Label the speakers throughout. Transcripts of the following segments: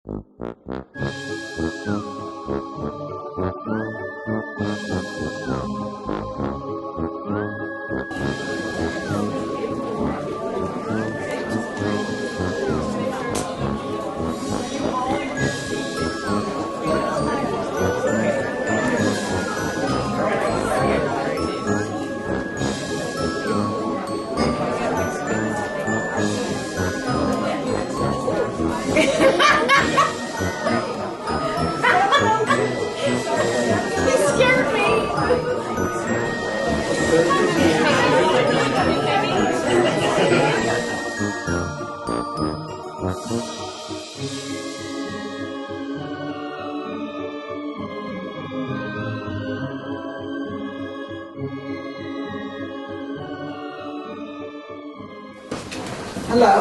Speaker 1: Hello,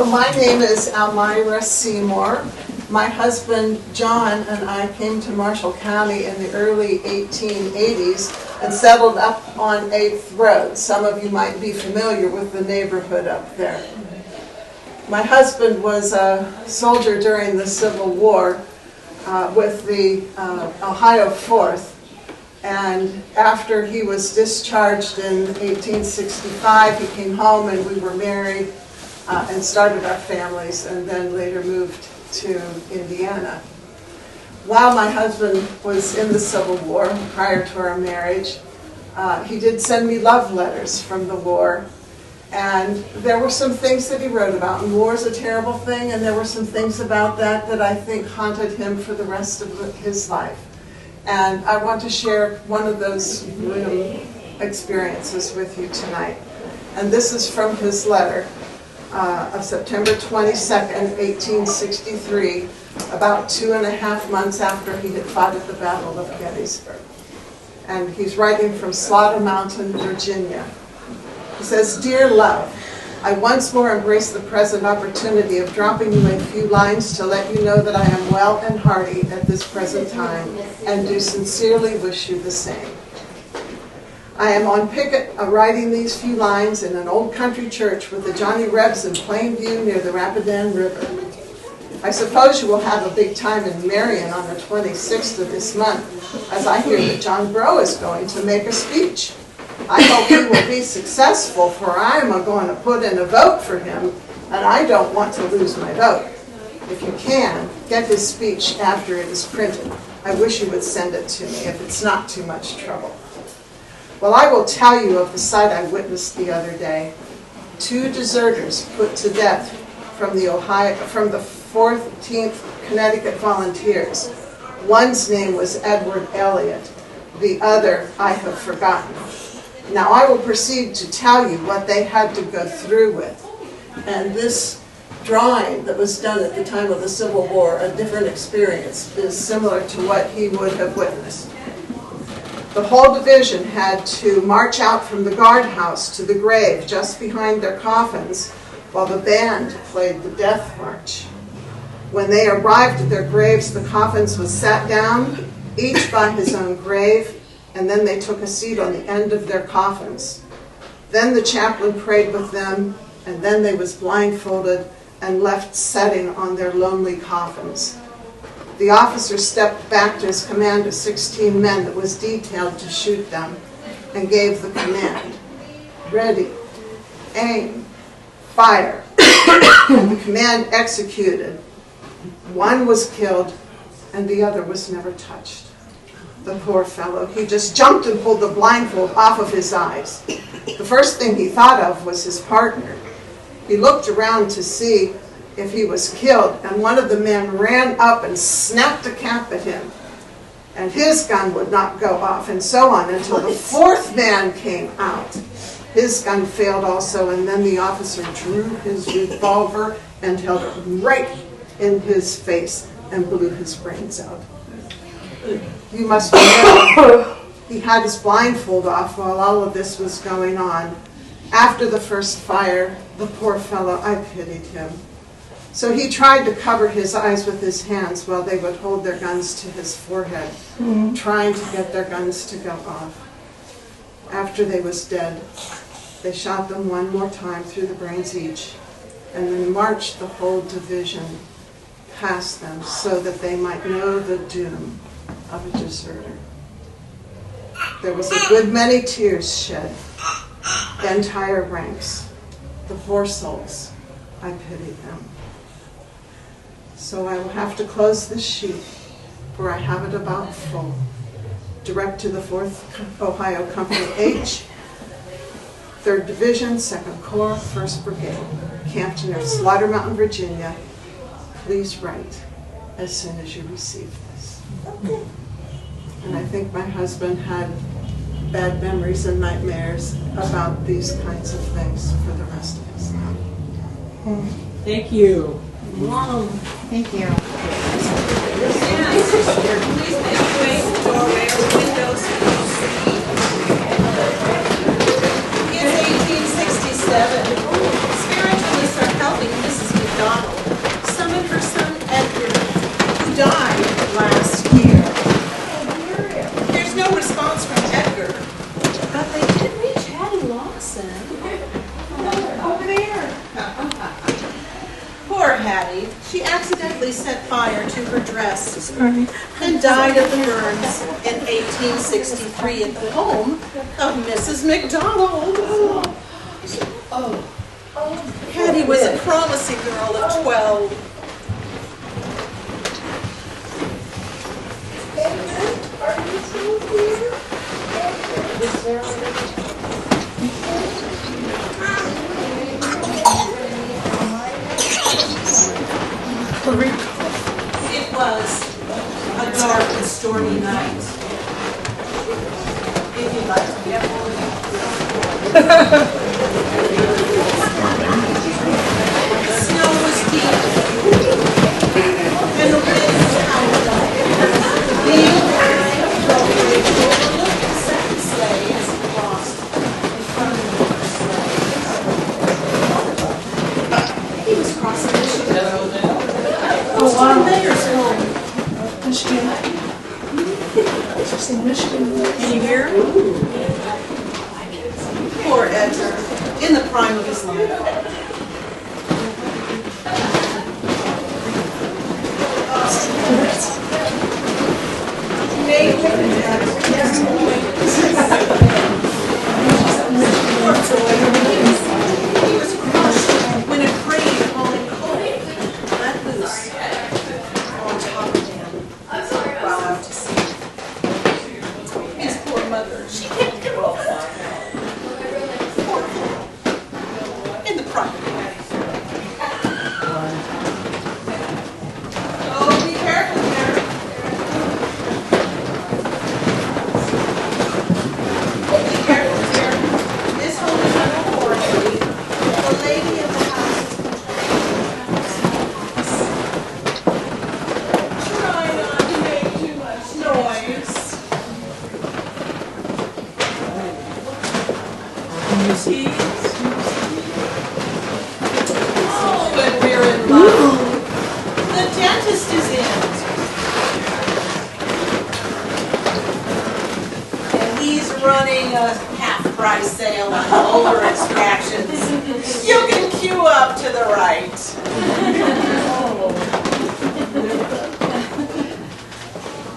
Speaker 1: my name is Almira Seymour. My husband John and I came to Marshall County in the early 1880s and settled up on 8th Road. Some of you might be familiar with the neighborhood up there. My husband was a soldier during the Civil War with the Ohio 4th, and after he was discharged in 1865, he came home and we were married and started our families, and then later moved to Indiana. While my husband was in the Civil War, prior to our marriage, he did send me love letters from the war, and there were some things that he wrote about. And war is a terrible thing, and there were some things about that that I think haunted him for the rest of his life. And I want to share one of those experiences with you tonight. And this is from his letter of September 22nd, 1863, about 2.5 months after he had fought at the Battle of Gettysburg. And he's writing from Slaughter Mountain, Virginia. He says, "Dear love, I once more embrace the present opportunity of dropping you a few lines to let you know that I am well and hearty at this present time, and do sincerely wish you the same. I am on picket writing these few lines in an old country church with the Johnny Rebs in plain view near the Rapidan River. I suppose you will have a big time in Marion on the 26th of this month, as I hear that John Brough is going to make a speech. I hope he will be successful, for I am going to put in a vote for him, and I don't want to lose my vote. If you can, get his speech after it is printed. I wish you would send it to me if it's not too much trouble. Well, I will tell you of the sight I witnessed the other day. 2 deserters put to death from the 14th Connecticut Volunteers. One's name was Edward Elliot. The other I have forgotten. Now I will proceed to tell you what they had to go through with. And this drawing that was done at the time of the Civil War, a different experience, is similar to what he would have witnessed. The whole division had to march out from the guardhouse to the grave just behind their coffins while the band played the death march. When they arrived at their graves, the coffins was sat down, each by his own grave, and then they took a seat on the end of their coffins. Then the chaplain prayed with them, and then they was blindfolded and left setting on their lonely coffins. The officer stepped back to his command of 16 men that was detailed to shoot them and gave the command, "Ready, aim, fire." And the command executed. One was killed and the other was never touched. The poor fellow, he just jumped and pulled the blindfold off of his eyes. The first thing he thought of was his partner. He looked around to see if he was killed, and one of the men ran up and snapped a cap at him, and his gun would not go off, and so on until the 4th man came out. His gun failed also, and then the officer drew his revolver and held it right in his face and blew his brains out. You must remember, he had his blindfold off while all of this was going on. After the first fire, the poor fellow, I pitied him. So he tried to cover his eyes with his hands while they would hold their guns to his forehead, trying to get their guns to go off. After they was dead, they shot them one more time through the brains each, and then marched the whole division past them so that they might know the doom of a deserter. There was a good many tears shed, entire ranks. The poor souls, I pitied them. So I will have to close this sheet, for I have it about full. Direct to the 4th Ohio Company H, 3rd Division, 2nd Corps, 1st Brigade, camped near Slaughter Mountain, Virginia. Please write as soon as you receive this. Okay. And I think my husband had bad memories and nightmares about these kinds of things for the rest of his life.
Speaker 2: Thank you.
Speaker 3: Mom. Thank you.
Speaker 4: Please make your way to the doorway or the windows. It's 1867. Spiritualists are helping Mrs. McDonald summon her son Edgar, who died last year. There's no response from Edgar, but they did reach Hattie Lawson. Over there. Poor Hattie. She accidentally set fire to her dress and died of the burns in 1863 at the home of Mrs. McDonald. Hattie was a promising girl of 12.
Speaker 5: Are you still here?
Speaker 4: It was a dark and stormy night. If you'd like to be Snow was deep, and the wind howled. The Trowbridge overlooked the second sleigh as it crossed in front of the first sleigh. He was crossing Michigan Road.
Speaker 5: Oh, wow.
Speaker 4: Mayor's home.
Speaker 5: Michigan. Did you say Michigan?
Speaker 4: Can you hear? Poor Edgar, in the prime of his life. He was crushed when a crane hauling coal let loose on top of him while out to sea. His poor mother, she can't get off in the prime of life. Oh, be careful there. Be careful there. This home is under warranty. The lady of the house is try not to make too much noise. Oh, but we're in love. The dentist is in. And he's running a half-price sale on molar extractions. You can queue up to the right.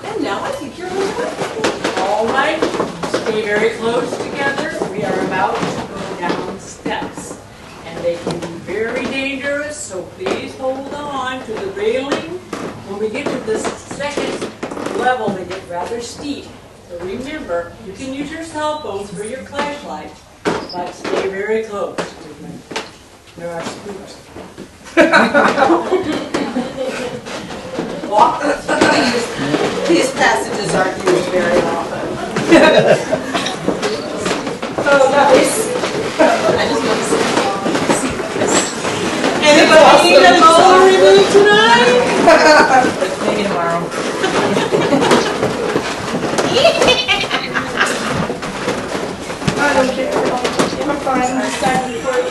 Speaker 4: And now I think you're awake.
Speaker 2: All right. Stay very close together. We are about to go down steps. And they can be very dangerous, so please hold on to the railing. When we get to the second level, they get rather steep. So remember, you can use your cell phone for your flashlight, but stay very close. There are spooks. Walk.
Speaker 4: These passages aren't used very often.
Speaker 5: Oh, nice.
Speaker 4: I just want to see this. Anybody need a molar removed tonight?
Speaker 3: Maybe tomorrow.
Speaker 5: I don't care. I'm fine. I'm excited for it.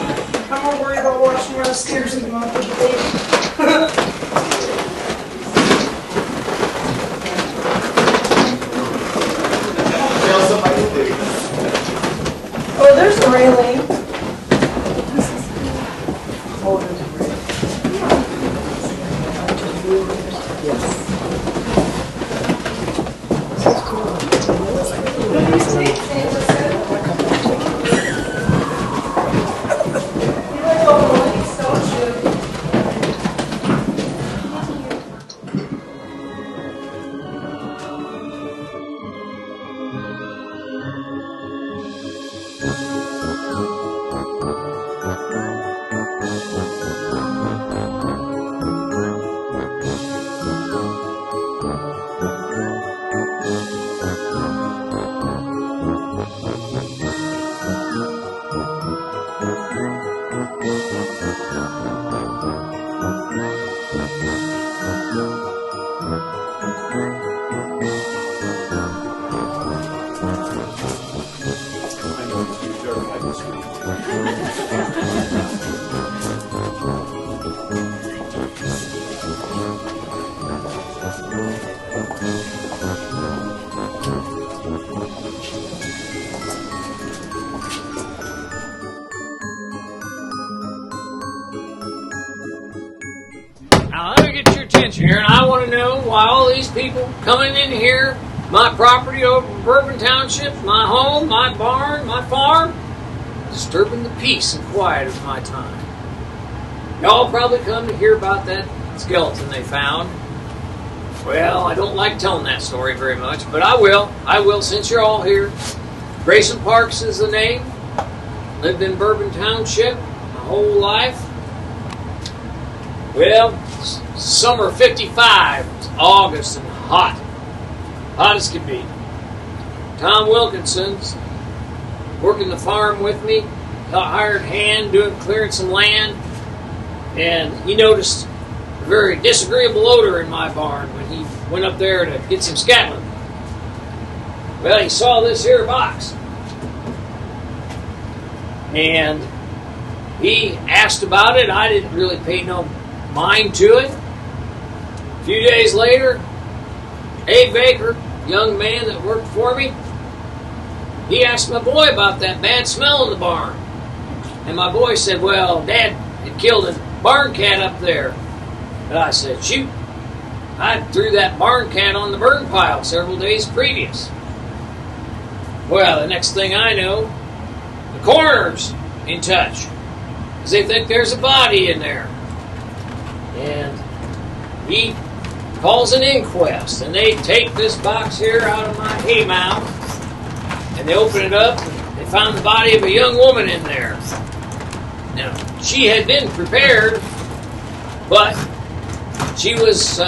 Speaker 5: I'm more worried about washing around the stairs and going up with the baby. Oh, there's the railing.
Speaker 6: Now let me get your attention here, and I want to know why all these people coming in here, my property over in Bourbon Township, my home, my barn, my farm, disturbing the peace and quiet of my time. Y'all probably come to hear about that skeleton they found. Well, I don't like telling that story very much, but I will. I will since you're all here. Grayson Parks is the name. Lived in Bourbon Township my whole life. Well, summer of '55, it's August and hot. Hot as could be. Tom Wilkinson's working the farm with me, a hired hand clearing some land, and he noticed a very disagreeable odor in my barn when he went up there to get some scattling. Well, he saw this here box, and he asked about it. I didn't really pay no mind to it. A few days later, Abe Baker, young man that worked for me, he asked my boy about that bad smell in the barn. And my boy said, well, Dad had killed a barn cat up there. And I said, shoot, I threw that barn cat on the burn pile several days previous. Well, the next thing I know, the coroner's in touch, because they think there's a body in there. And he calls an inquest, and they take this box here out of my haymow, and they open it up, and they found the body of a young woman in there. Now, she had been prepared, but she was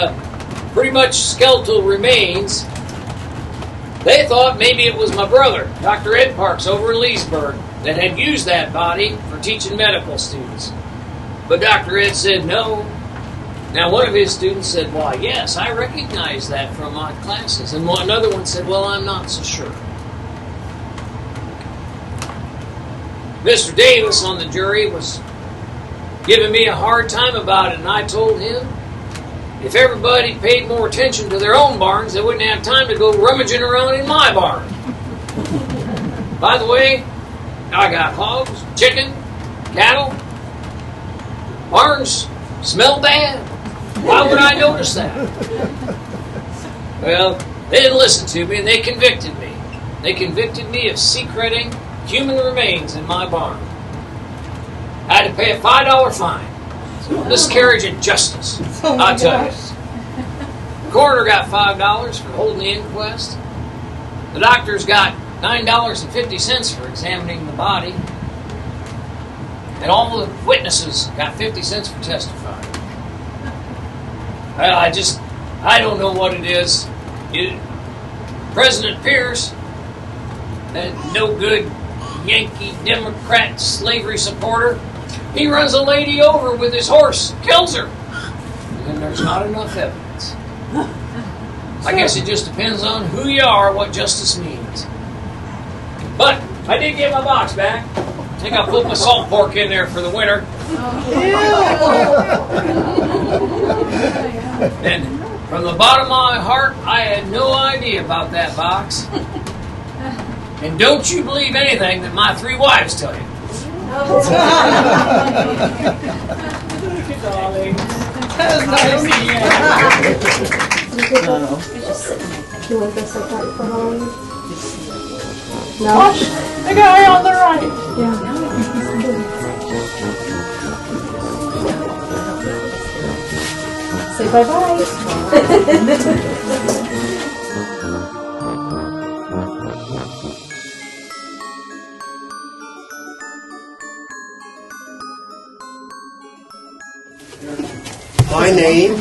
Speaker 6: pretty much skeletal remains. They thought maybe it was my brother, Dr. Ed Parks, over in Leesburg, that had used that body for teaching medical students. But Dr. Ed said no. Now, one of his students said, why, yes, I recognize that from my classes. And another one said, well, I'm not so sure. Mr. Davis on the jury was giving me a hard time about it, and I told him if everybody paid more attention to their own barns, they wouldn't have time to go rummaging around in my barn. By the way, I got hogs, chicken, cattle. Barns smell bad. Why would I notice that? Well, they didn't listen to me, and they convicted me. They convicted me of secreting human remains in my barn. I had to pay a $5 fine. Miscarriage of justice, I'll tell you. The coroner got $5 for holding the inquest. The doctor's got $9.50 for examining the body. And all the witnesses got 50 cents for testifying. Well, I don't know what it is. President Pierce, that no good Yankee Democrat slavery supporter, he runs a lady over with his horse, kills her. And there's not enough evidence. I guess it just depends on who you are, what justice means. But I did get my box back. I think I put my salt pork in there for the winter. And from the bottom of my heart, I had no idea about that box. And don't you believe anything that my 3 wives tell you. Darling.
Speaker 5: You want this like that for Halloween? No? The guy on the right. Yeah. Say bye-bye.
Speaker 7: My name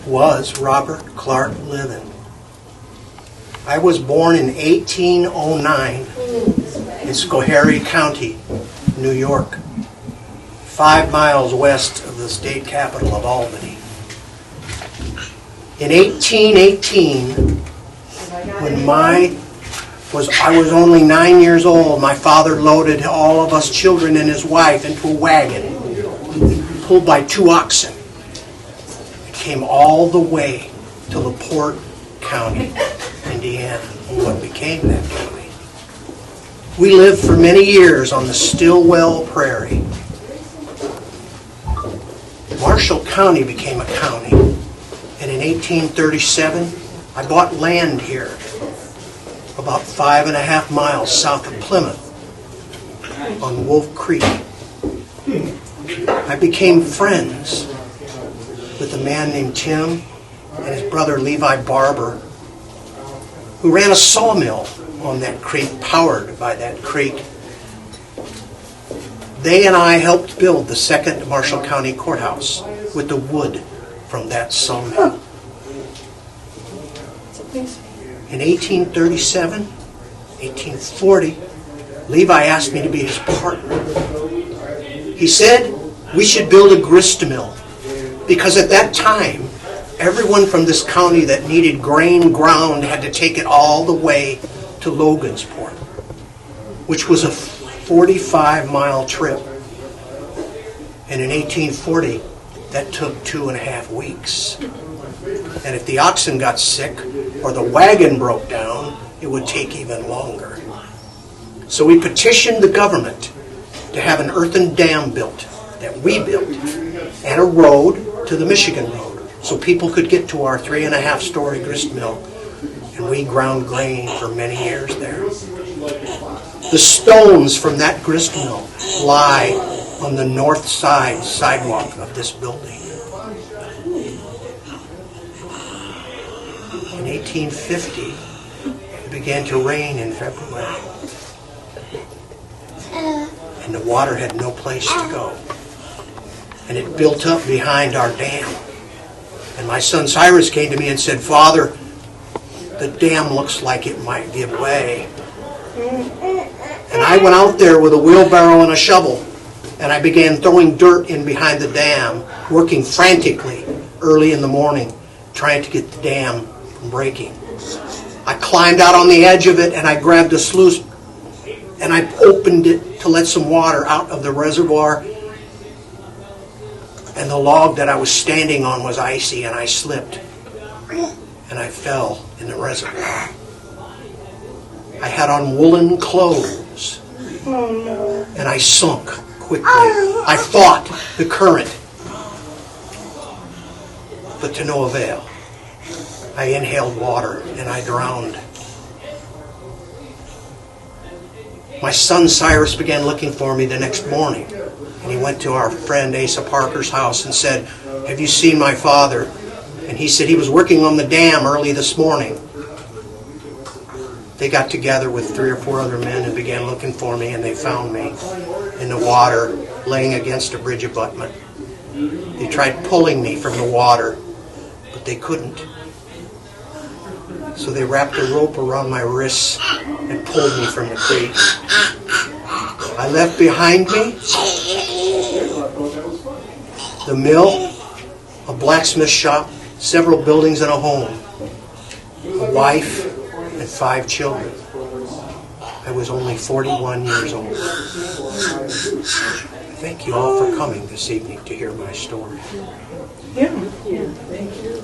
Speaker 7: was Robert Clark Bliven. I was born in 1809 in Schoharie County, New York, 5 miles west of the state capital of Albany. In 1818, when I was only 9 years old, my father loaded all of us children and his wife into a wagon pulled by 2 oxen. It came all the way to LaPorte County, Indiana, and what became that county. We lived for many years on the Stillwell Prairie. Marshall County became a county, and in 1837, I bought land here, about 5.5 miles south of Plymouth, on Wolf Creek. I became friends with a man named Tim and his brother Levi Barber, who ran a sawmill on that creek, powered by that creek. They and I helped build the second Marshall County Courthouse with the wood from that sawmill. In 1837, 1840, Levi asked me to be his partner. He said we should build a grist mill because at that time, everyone from this county that needed grain ground had to take it all the way to Logansport, which was a 45-mile trip. And in 1840, that took 2.5 weeks. And if the oxen got sick or the wagon broke down, it would take even longer. So we petitioned the government to have an earthen dam built that we built and a road to the Michigan Road so people could get to our 3.5-story grist mill, and we ground grain for many years there. The stones from that grist mill lie on the north side sidewalk of this building. In 1850, it began to rain in February, and the water had no place to go. And it built up behind our dam. And my son Cyrus came to me and said, "Father, the dam looks like it might give way." And I went out there with a wheelbarrow and a shovel, and I began throwing dirt in behind the dam, working frantically early in the morning, trying to get the dam from breaking. I climbed out on the edge of it, and I grabbed a sluice, and I opened it to let some water out of the reservoir. And the log that I was standing on was icy, and I slipped, and I fell in the reservoir. I had on woolen clothes, and I sunk quickly. I fought the current, but to no avail. I inhaled water, and I drowned. My son Cyrus began looking for me the next morning. And he went to our friend Asa Parker's house and said, "Have you seen my father?" And he said he was working on the dam early this morning. They got together with 3 or 4 other men and began looking for me, and they found me in the water, laying against a bridge abutment. They tried pulling me from the water, but they couldn't. So they wrapped a rope around my wrists and pulled me from the creek. I left behind me the mill, a blacksmith shop, several buildings and a home, a wife, and 5 children. I was only 41 years old. Thank you all for coming this evening to hear my story.
Speaker 5: Yeah. Thank you.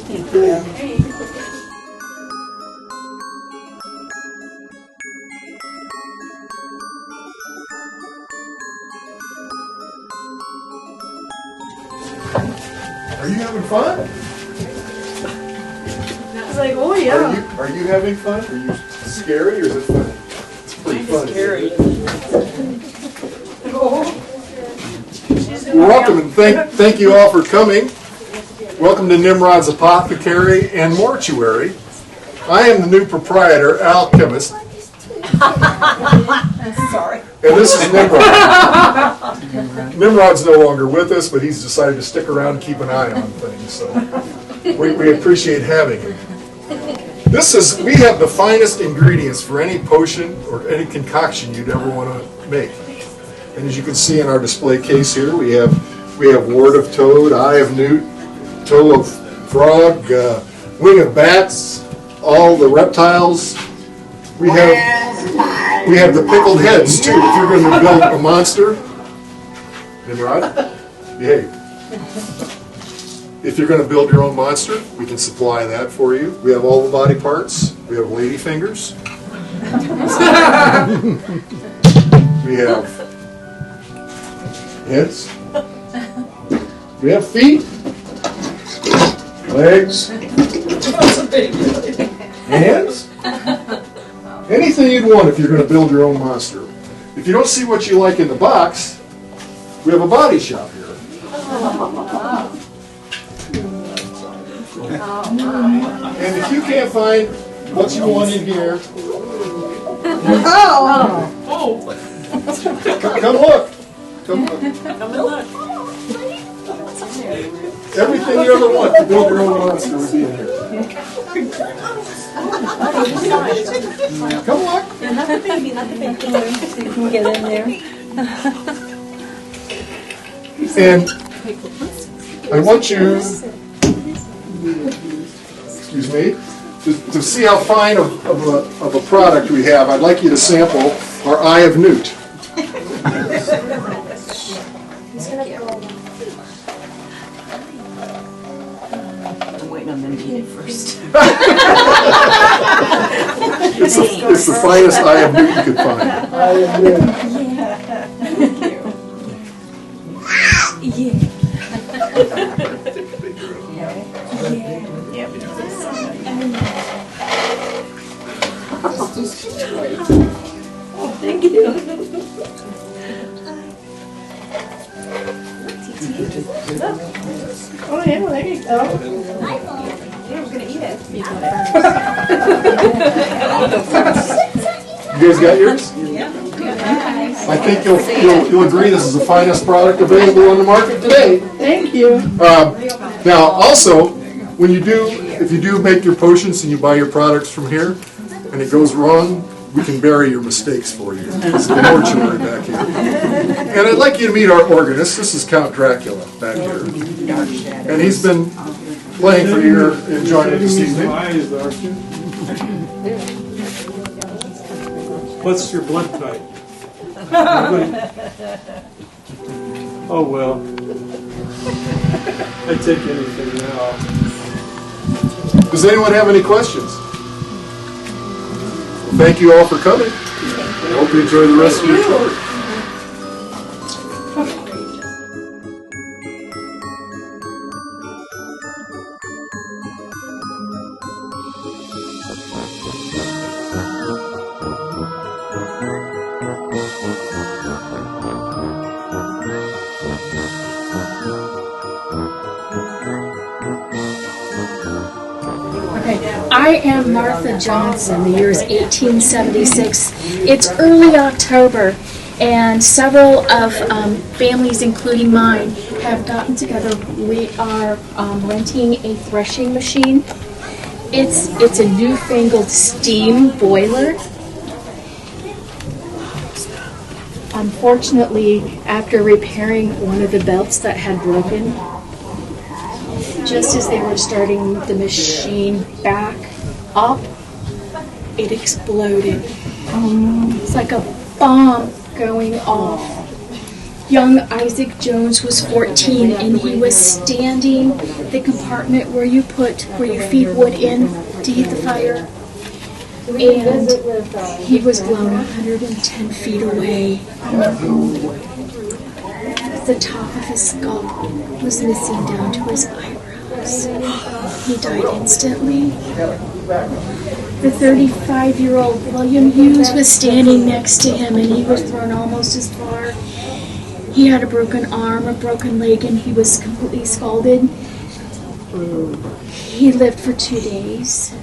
Speaker 8: Are you having fun?
Speaker 5: I was like, oh yeah.
Speaker 8: Are you having fun? Are you scary or is it fun? It's pretty fun.
Speaker 2: Scary.
Speaker 8: You're welcome, and thank you all for coming. Welcome to Nimrod's Apothecary and Mortuary. I am the new proprietor, Chemist.
Speaker 4: Sorry.
Speaker 8: And this is Nimrod. Nimrod's no longer with us, but he's decided to stick around and keep an eye on things. So we appreciate having him. We have the finest ingredients for any potion or any concoction you'd ever want to make. And as you can see in our display case here, we have wart of toad, eye of newt, toe of frog, winged bats, all the reptiles. We have the pickled heads too. If you're going to build a monster, Nimrod, behave. If you're going to build your own monster, we can supply that for you. We have all the body parts. We have lady fingers. We have heads. We have feet, legs, hands. Anything you'd want if you're going to build your own monster. If you don't see what you like in the box, we have a body shop here. And if you can't find what you want in here, come look. Come look.
Speaker 2: Come and look.
Speaker 8: Everything you ever want to build your own monster will be in here. Come look.
Speaker 4: Not the baby, not the baby.
Speaker 3: You can get in there.
Speaker 8: And I want you, excuse me, to see how fine of a product we have. I'd like you to sample our Eye of Newt.
Speaker 3: I'm waiting on them to eat it first.
Speaker 8: It's the finest Eye of Newt you could find.
Speaker 3: Thank you.
Speaker 5: Oh, yeah, well, there you go.
Speaker 4: Yeah, we're gonna eat it.
Speaker 8: You guys got yours? I think you'll agree this is the finest product available on the market today.
Speaker 5: Thank you.
Speaker 8: Now, also, if you do make your potions and you buy your products from here, and it goes wrong, we can bury your mistakes for you. It's the mortuary back here. And I'd like you to meet our organist. This is Count Dracula back here. And he's been playing for your enjoyment this evening.
Speaker 9: What's your blood type? Oh well. I take anything now.
Speaker 8: Does anyone have any questions? Well, thank you all for coming. I hope you enjoy the rest of your tour.
Speaker 10: I am Martha Johnson. The year is 1876. It's early October, and several of families, including mine, have gotten together. We are renting a threshing machine. It's a newfangled steam boiler. Unfortunately, after repairing one of the belts that had broken, just as they were starting the machine back up, it exploded. It's like a bomb going off. Young Isaac Jones was 14, and he was standing the compartment where you feed wood in to heat the fire. And he was blown 110 feet away. The top of his skull was missing down to his eyebrows. He died instantly. The 35-year-old William Hughes was standing next to him, and he was thrown almost as far. He had a broken arm, a broken leg, and he was completely scalded. He lived for 2 days.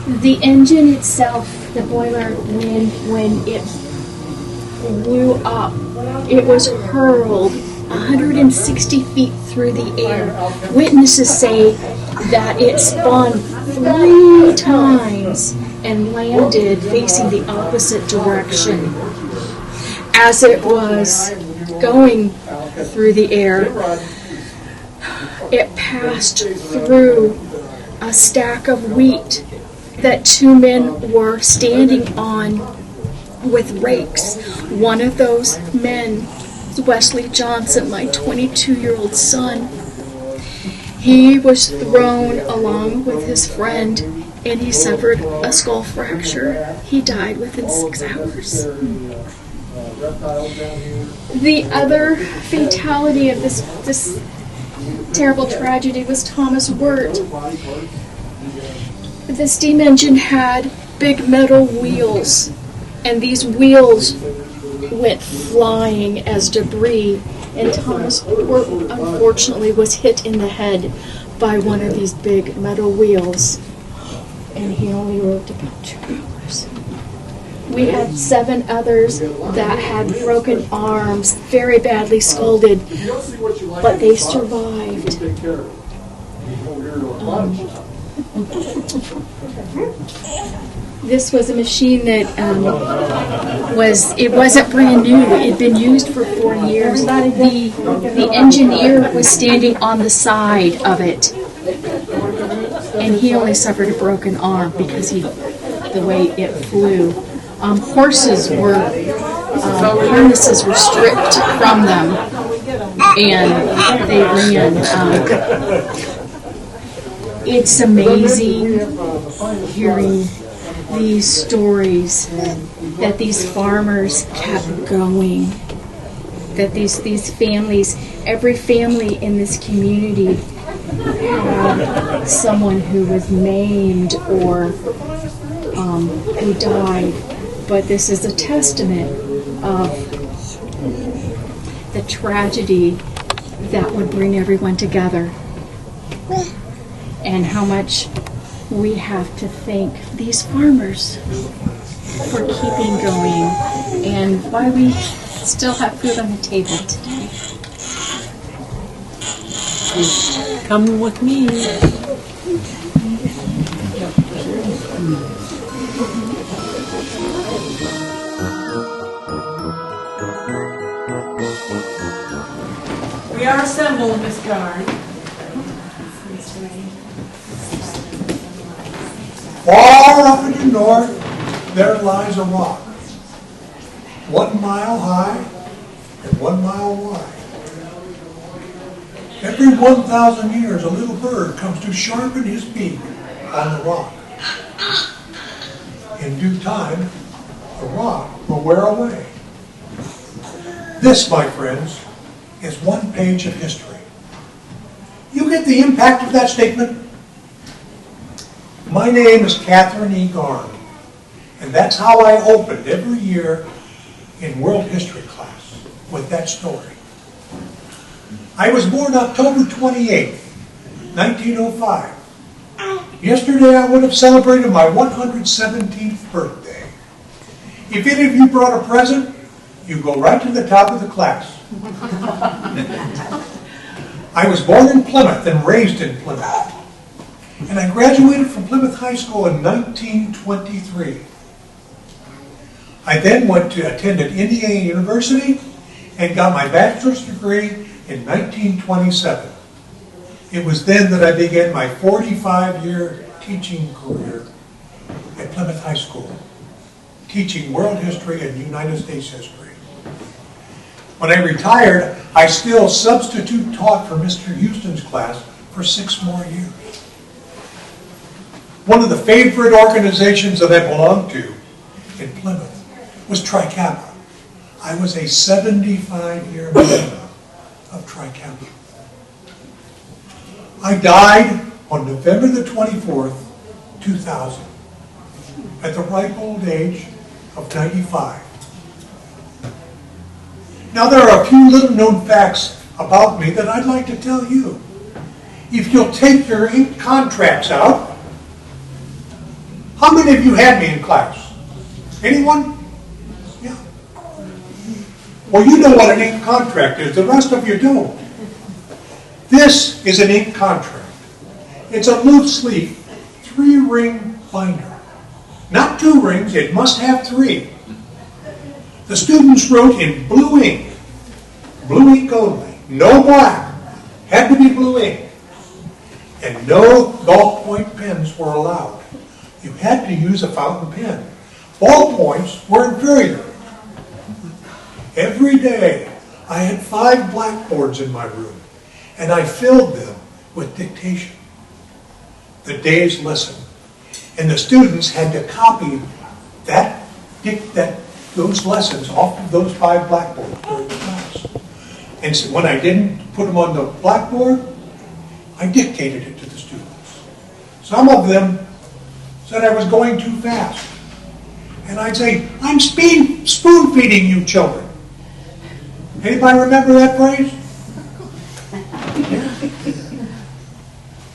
Speaker 10: The engine itself, the boiler, when it blew up, it was hurled 160 feet through the air. Witnesses say that it spun 3 times and landed facing the opposite direction. As it was going through the air, it passed through a stack of wheat that two men were standing on with rakes. One of those men was Wesley Johnson, my 22-year-old son. He was thrown along with his friend, and he suffered a skull fracture. He died within 6 hours. The other fatality of this terrible tragedy was Thomas Wirt. The steam engine had big metal wheels, and these wheels went flying as debris, and Thomas Wirt unfortunately was hit in the head by one of these big metal wheels, and he only lived about 2 hours. We had 7 others that had broken arms, very badly scalded, but they survived. This was a machine that wasn't brand new. It had been used for 4 years. The engineer was standing on the side of it, and he only suffered a broken arm because the way it flew. Harnesses were stripped from them, and they ran. It's amazing hearing these stories that these farmers kept going, that these families, every family in this community had someone who was maimed or who died. But this is a testament of the tragedy that would bring everyone together, and how much we have to thank these farmers for keeping going, and why we still have food on the table today.
Speaker 3: Come with me.
Speaker 2: We are assembled, Miss Garn.
Speaker 11: Far up in the north, there lies a rock, 1 mile high and 1 mile wide. Every 1,000 years, a little bird comes to sharpen his beak on the rock. In due time, the rock will wear away. This, my friends, is 1 page of history. You get the impact of that statement? My name is Catherine E. Garn, and that's how I opened every year in World History class, with that story. I was born October 28, 1905. Yesterday I would have celebrated my 117th birthday. If any of you brought a present, you go right to the top of the class. I was born in Plymouth and raised in Plymouth. And I graduated from Plymouth High School in 1923. I then attended Indiana University and got my bachelor's degree in 1927. It was then that I began my 45-year teaching career at Plymouth High School, teaching world history and United States history. When I retired, I still substitute taught for Mr. Houston's class for 6 more years. One of the favorite organizations that I belonged to in Plymouth was Tri Kappa. I was a 75-year member of Tri Kappa. I died on November the 24th, 2000, at the ripe old age of 95. Now there are a few little known facts about me that I'd like to tell you. If you'll take your ink contracts out. How many of you had me in class? Anyone? Yeah. Well, you know what an ink contract is. The rest of you don't. This is an ink contract. It's a loose leaf, 3-ring binder. Not 2 rings, it must have 3. The students wrote in blue ink only, no black. Had to be blue ink. and no ballpoint pens were allowed. You had to use a fountain pen. Ballpoints were inferior. Every day, I had 5 blackboards in my room, and I filled them with dictation. The day's lesson. And the students had to copy those lessons off of those 5 blackboards during the class. And so when I didn't put them on the blackboard, I dictated it to the students. Some of them said I was going too fast. And I'd say, I'm spoon feeding you children. Anybody remember that phrase?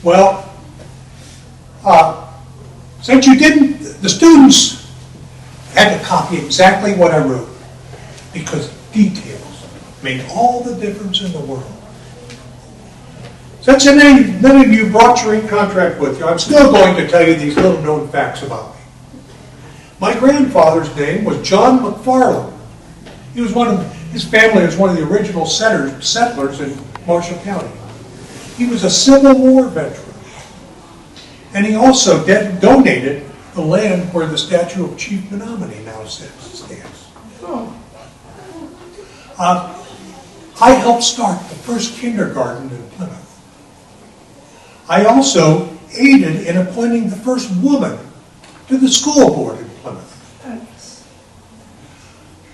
Speaker 11: Well, since you didn't, the students had to copy exactly what I wrote, because details made all the difference in the world. Since none of you brought your ink contract with you, I'm still going to tell you these little known facts about me. My grandfather's name was John McFarland. His family was one of the original settlers in Marshall County. He was a Civil War veteran. And he also donated the land where the statue of Chief Menominee now stands. I helped start the first kindergarten in Plymouth. I also aided in appointing the first woman to the school board in Plymouth.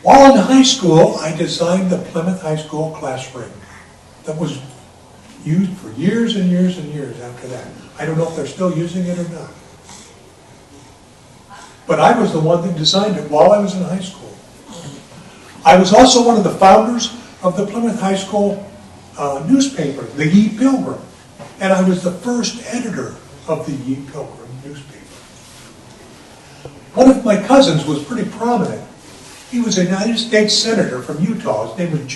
Speaker 11: While in high school, I designed the Plymouth High School class ring that was used for years and years and years after that. I don't know if they're still using it or not. But I was the one that designed it while I was in high school. I was also one of the founders of the Plymouth High School newspaper, the Ye Pilgrim. And I was the first editor of the Ye Pilgrim newspaper. One of my cousins was pretty prominent. He was a United States Senator from Utah. His name was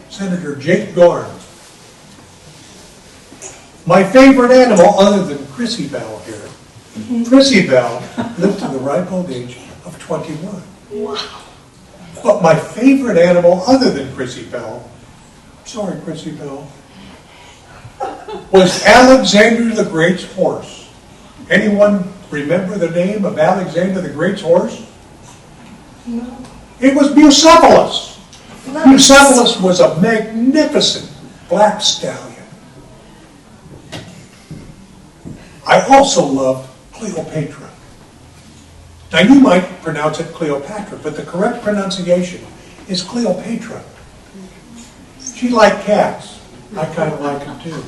Speaker 11: Senator Jake Garn. My favorite animal, other than Chrissy Bell here, Chrissy Bell lived to the ripe old age of 21. Wow. But my favorite animal, other than Chrissy Bell, sorry Chrissy Bell, was Alexander the Great's horse. Anyone remember the name of Alexander the Great's horse? No. It was Bucephalus. Bucephalus was a magnificent black stallion. I also loved Cleopatra. Now you might pronounce it Cleopatra, but the correct pronunciation is Cleopatra. She liked cats. I kind of like them too.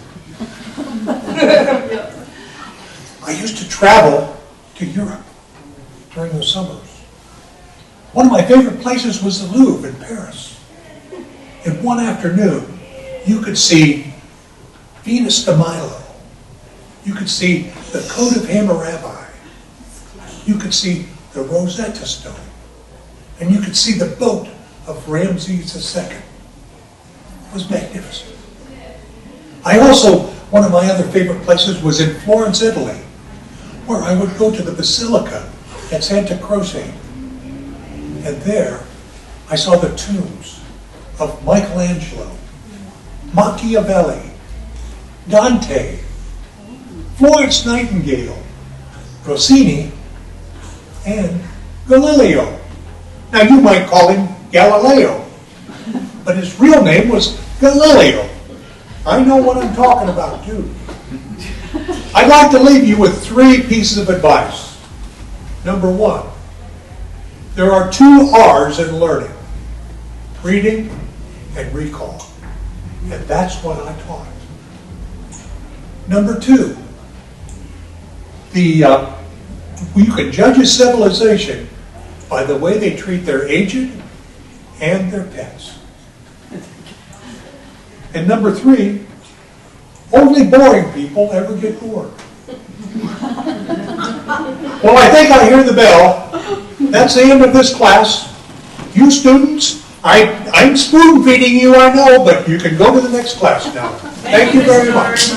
Speaker 11: I used to travel to Europe during the summers. One of my favorite places was the Louvre in Paris. In one afternoon, you could see Venus de Milo. You could see the Code of Hammurabi. You could see the Rosetta Stone. And you could see the boat of Ramses II. It was magnificent. One of my other favorite places was in Florence, Italy, where I would go to the Basilica at Santa Croce. And there, I saw the tombs of Michelangelo, Machiavelli, Dante, Florence Nightingale, Rossini, and Galileo. Now you might call him Galileo, but his real name was Galileo. I know what I'm talking about too. I'd like to leave you with 3 pieces of advice. Number 1, there are 2 R's in learning: reading and recall. And that's what I taught. Number 2, you can judge a civilization by the way they treat their aged and their pets. And number 3, only boring people ever get bored. Well, I think I hear the bell. That's the end of this class. You students, I'm spoon feeding you, I know, but you can go to the next class now. Thank you very much.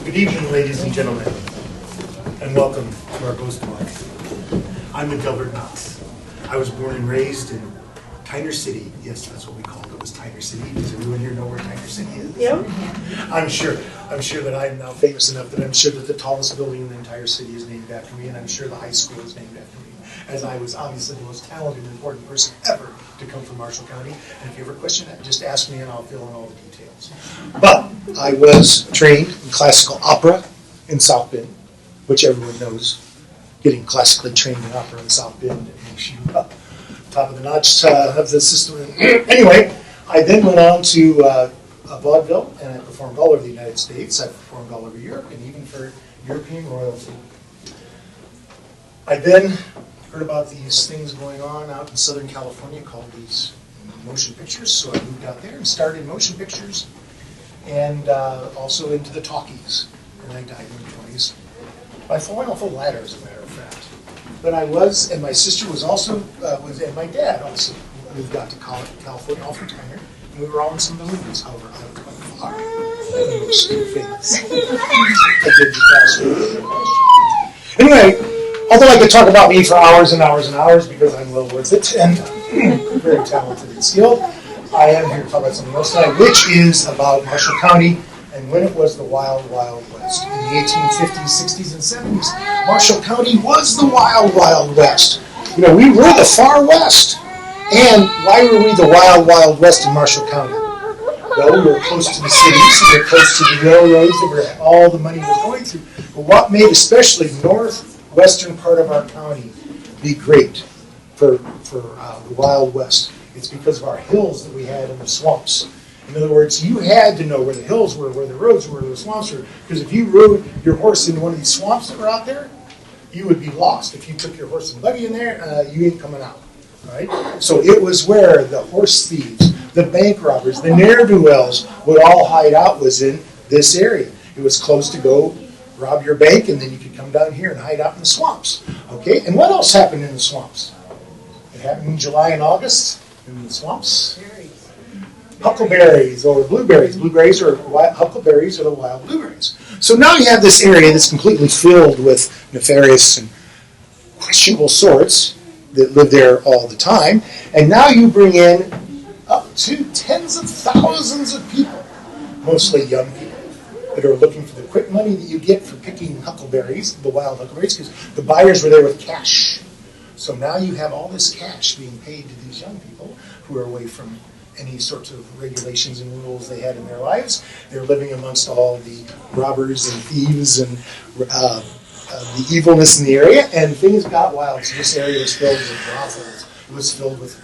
Speaker 7: Good evening, ladies and gentlemen, and welcome to our ghost walk. I'm Knott. I was born and raised in Tyner City, yes, that's what we called it, was Tyner City. Does everyone here know where Tyner City is?
Speaker 5: Yep.
Speaker 7: I'm sure that I am now famous enough that I'm sure that the tallest building in the entire city is named after me, and I'm sure the high school is named after me, as I was obviously the most talented and important person ever to come from Marshall County. And if you ever question that, just ask me and I'll fill in all the details. But I was trained in classical opera in South Bend, which everyone knows. Getting classically trained in opera in South Bend makes you up top of the notch of the system. Anyway, I then went on to vaudeville, and I performed all over the United States. I performed all over Europe, and even for European royalty. I then heard about these things going on out in Southern California called these motion pictures, so I moved out there and started motion pictures, and also into the talkies, and I died in my 20s by falling off a ladder, as a matter of fact. But I was, and my sister was also, and my dad also moved out to California, all from Tyner, and we were all in some of the movies. However, I was by far the most famous. I did the past. Anyway, although I could talk about me for hours and hours and hours because I'm well worth it and very talented and skilled, I am here to talk about something else tonight, which is about Marshall County and when it was the Wild, Wild West. In the 1850s, 60s, and 70s, Marshall County was the Wild, Wild West. You know, we were the far west. And why were we the Wild, Wild West in Marshall County? Well, we were close to the cities, we were close to the railroads, where all the money was going through. But what made especially northwestern part of our county be great for the Wild West? It's because of our hills that we had in the swamps. In other words, you had to know where the hills were, where the roads were, where the swamps were. Because if you rode your horse into one of these swamps that were out there, you would be lost. If you took your horse and buggy in there, you ain't coming out. Right? So it was where the horse thieves, the bank robbers, the ne'er-do-wells would all hide out, was in this area. It was close to go rob your bank, and then you could come down here and hide out in the swamps. Okay? And what else happened in the swamps? It happened in July and August in the swamps. Huckleberries or blueberries. Blueberries or huckleberries are the wild blueberries. So now you have this area that's completely filled with nefarious and questionable sorts that live there all the time. And now you bring in up to tens of thousands of people, mostly young people, that are looking for the quick money that you get for picking huckleberries, the wild huckleberries, because the buyers were there with cash. So now you have all this cash being paid to these young people who are away from any sorts of regulations and rules they had in their lives. They're living amongst all the robbers and thieves and the evilness in the area, and things got wild. So this area was filled with brothels. It was filled with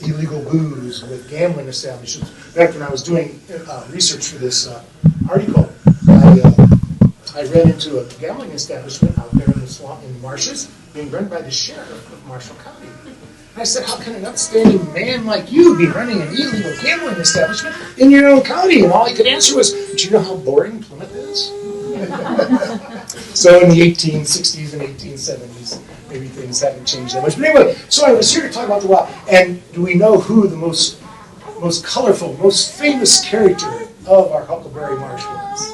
Speaker 7: illegal booze, with gambling establishments. In fact, when I was doing research for this article, I ran into a gambling establishment out there in the swamp, in the marshes, being run by the sheriff of Marshall County. And I said, how can an upstanding man like you be running an illegal gambling establishment in your own county? And all he could answer was, do you know how boring Plymouth is? So in the 1860s and 1870s, maybe things haven't changed that much. But anyway, so I was here to talk about the wild. And do we know who the most colorful, most famous character of our Huckleberry Marsh was?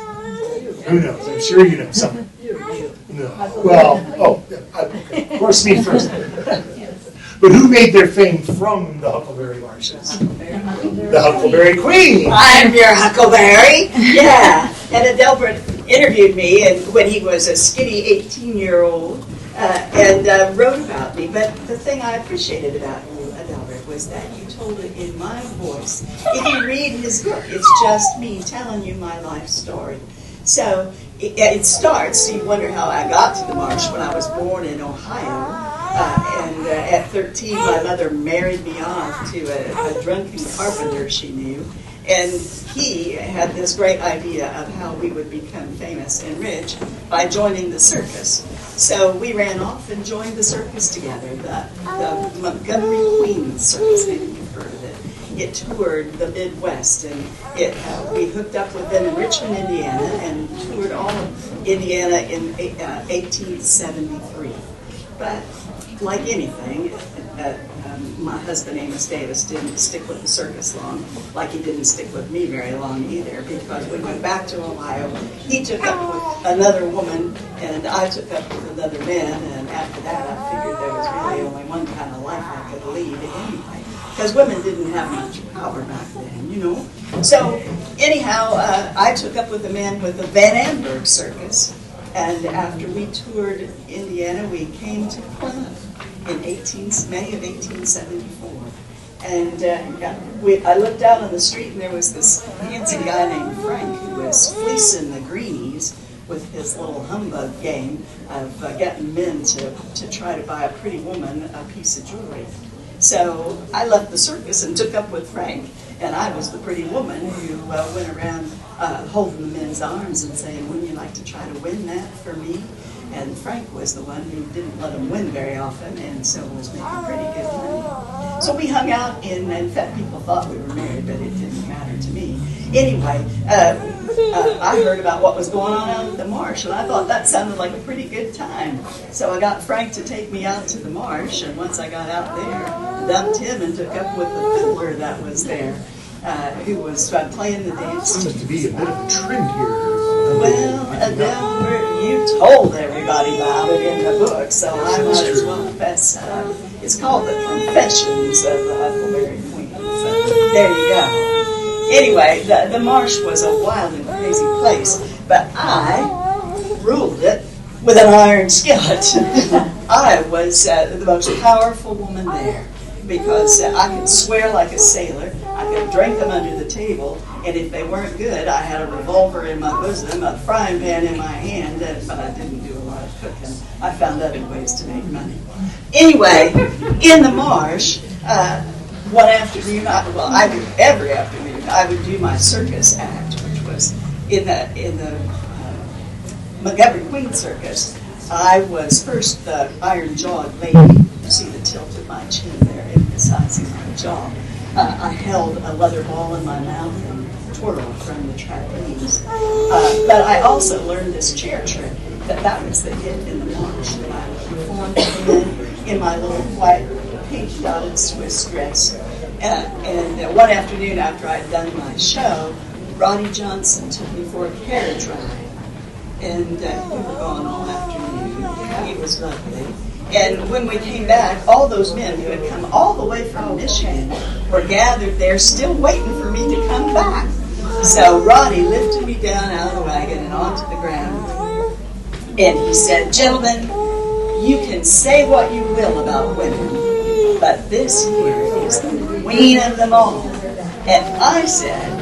Speaker 7: Who knows? I'm sure you know someone. No. Well, okay. Of course, me first. But who made their fame from the Huckleberry Marshes? The Huckleberry Queen.
Speaker 12: I'm your Huckleberry. Yeah. And Adelbert interviewed me and when he was a skinny 18-year-old and wrote about me. But the thing I appreciated about you, Adelbert, was that you told it in my voice. If you read his book, it's just me telling you my life story. So it starts, you wonder how I got to the marsh when I was born in Ohio. And at 13, my mother married me off to a drunken carpenter she knew. And he had this great idea of how we would become famous and rich by joining the circus. So we ran off and joined the circus together, the Montgomery Queen Circus. Maybe you've heard of it. It toured the Midwest, and we hooked up with them in Richmond, Indiana, and toured all of Indiana in 1873. But like anything, my husband Amos Davis didn't stick with the circus long, like he didn't stick with me very long either, because we went back to Ohio. He took up with another woman, and I took up with another man, and after that I figured there was really only one kind of life I could lead anyway. because women didn't have much power back then, you know. So anyhow, I took up with the men with the Van Amberg Circus, and after we toured Indiana, we came to Plymouth in May of 1874. And I looked out on the street, and there was this handsome guy named Frank who was fleecing the greenies with his little humbug game of getting men to try to buy a pretty woman a piece of jewelry. So I left the circus and took up with Frank, and I was the pretty woman who went around holding the men's arms and saying, wouldn't you like to try to win that for me? And Frank was the one who didn't let him win very often, and so was making pretty good money. So we hung out, and in fact, people thought we were married, but it didn't matter to me. Anyway, I heard about what was going on out at the marsh, and I thought that sounded like a pretty good time. So I got Frank to take me out to the marsh, and once I got out there, dumped him and took up with the fiddler that was there, who was playing the dance.
Speaker 7: Seems to be a bit of a trend here.
Speaker 12: Well, you told everybody about it in the book, so I might as well fess up. It's called The Confessions of the Huckleberry Queen. So there you go. Anyway, the marsh was a wild and crazy place, but I ruled it with an iron skillet. I was the most powerful woman there because I could swear like a sailor, I could drink them under the table, and if they weren't good, I had a revolver in my bosom, a frying pan in my hand, but I didn't do a lot of cooking. I found other ways to make money. Anyway, in the marsh, one afternoon, I do every afternoon, I would do my circus act, which was in the Montgomery Queen Circus. I was first the iron-jawed lady. You see the tilt of my chin there, emphasizing my jaw. I held a leather ball in my mouth and twirled from the trapeze. But I also learned this chair trick, that was the hit in the marsh that I performed in my little white pink-dotted Swiss dress. And one afternoon after I'd done my show, Ronnie Johnson took me for a carriage ride. And we were gone all afternoon. He was lovely. And when we came back, all those men who had come all the way from Michigan were gathered there still waiting for me to come back. So Ronnie lifted me down out of the wagon and onto the ground. And he said, gentlemen, you can say what you will about women, but this here is the queen of them all. And I said,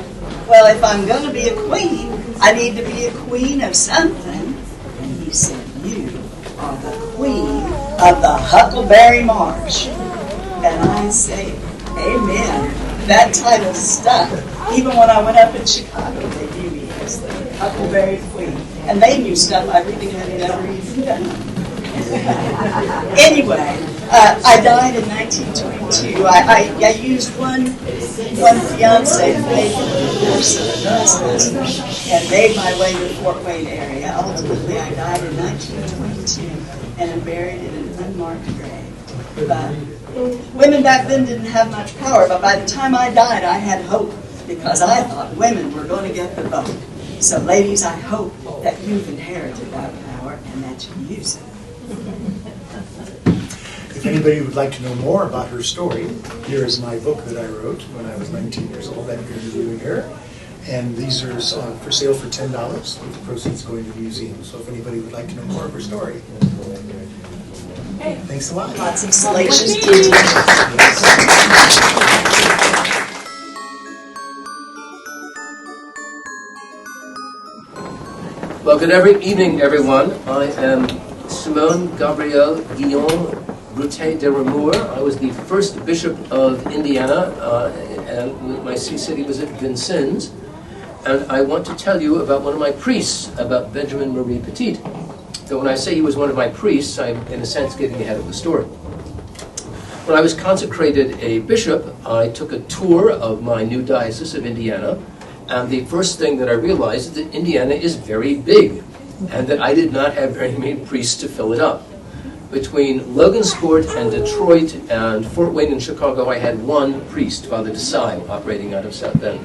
Speaker 12: well, if I'm going to be a queen, I need to be a queen of something. And he said, you are the queen of the Huckleberry Marsh. And I say, amen. That title stuck. Even when I went up in Chicago, they knew me as the Huckleberry Queen. And they knew stuff I really had never even done. Anyway, I died in 1922. I used one fiance to pay for the divorce of another husband and made my way to the Fort Wayne area. Ultimately, I died in 1922 and am buried in an unmarked grave. But women back then didn't have much power, but by the time I died, I had hope because I thought women were going to get the vote. So ladies, I hope that you've inherited that power and that you use it.
Speaker 7: If anybody would like to know more about her story, here is my book that I wrote when I was 19 years old. I'm interviewing her. And these are for sale for $10, with the proceeds going to the museum. So if anybody would like to know more of her story. Thanks a lot.
Speaker 12: Lots of salacious
Speaker 13: Well, good evening, everyone. I am Simone Gabrielle Guillaume Routet de Remour. I was the first bishop of Indiana, and my see city was at Vincennes. And I want to tell you about one of my priests, about Benjamin Marie Petit. So when I say he was one of my priests, I'm in a sense getting ahead of the story. When I was consecrated a bishop, I took a tour of my new diocese of Indiana, and the first thing that I realized is that Indiana is very big, and that I did not have very many priests to fill it up. Between Logansport and Detroit and Fort Wayne and Chicago, I had one priest, Father Desai, operating out of South Bend.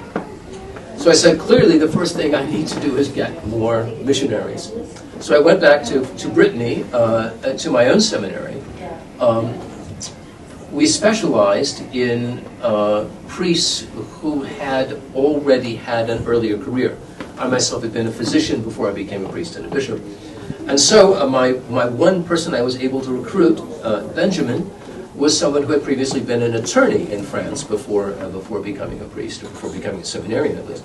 Speaker 13: So I said, clearly the first thing I need to do is get more missionaries. So I went back to Brittany, to my own seminary, we specialized in priests who had already had an earlier career. I myself had been a physician before I became a priest and a bishop. And so my one person I was able to recruit, Benjamin, was someone who had previously been an attorney in France before becoming a priest, or before becoming a seminarian at least.